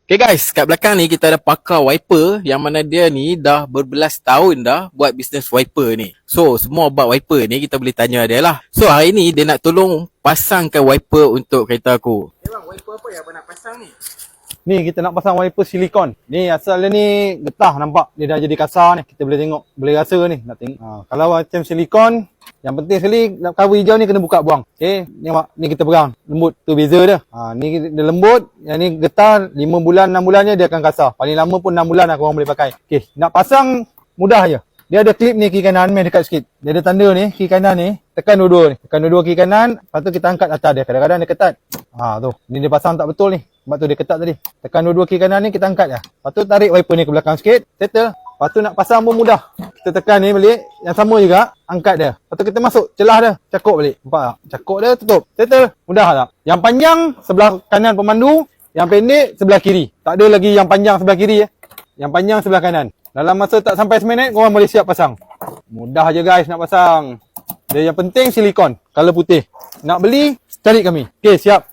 Okay guys, kat belakang ni kita ada pakar wiper yang mana dia ni dah berbelas tahun dah buat bisnes wiper ni. So, semua about wiper ni kita boleh tanya dia lah. So, hari ni dia nak tolong pasangkan wiper untuk kereta aku. Eh bang, wiper apa yang abang nak pasang ni? Ni kita nak pasang wiper silikon. Ni asal dia ni getah nampak. Dia dah jadi kasar ni. Kita boleh tengok, boleh rasa ni. Nak tengok. Kalau macam silikon, yang penting sekali nak cover hijau ni kena buka buang. Okey, tengok ni kita pegang. Lembut tu beza dia. Ni dia lembut, yang ni getah 5 bulan 6 bulan je dia akan kasar. Paling lama pun 6 bulan lah korang boleh pakai. Okey, nak pasang mudah je. Dia ada klip ni kiri kanan, main dekat sikit. Dia ada tanda ni, kiri kanan ni. Tekan dua-dua ni. Tekan dua-dua kiri kanan, lepas tu kita angkat atas dia. Kadang-kadang dia ketat. Tu. Ni dia pasang tak betul ni. Sebab tu dia ketat tadi. Tekan dua-dua kiri kanan ni, kita angkat je. Lepas tu tarik wiper ni ke belakang sikit. Settle. Lepas tu nak pasang pun mudah. Kita tekan ni balik. Yang sama juga, angkat dia. Lepas tu kita masuk celah dia. Cakuk balik. Nampak tak? Cakuk dia, tutup. Settle. Mudah tak? Yang panjang, sebelah kanan pemandu. Yang pendek, sebelah kiri. Tak ada lagi yang panjang sebelah kiri. Yang panjang sebelah kanan. Dalam masa tak sampai seminit, korang boleh siap pasang. Mudah je guys nak pasang. Dia yang penting silikon. Color putih. Nak beli, cari kami. Okay, siap.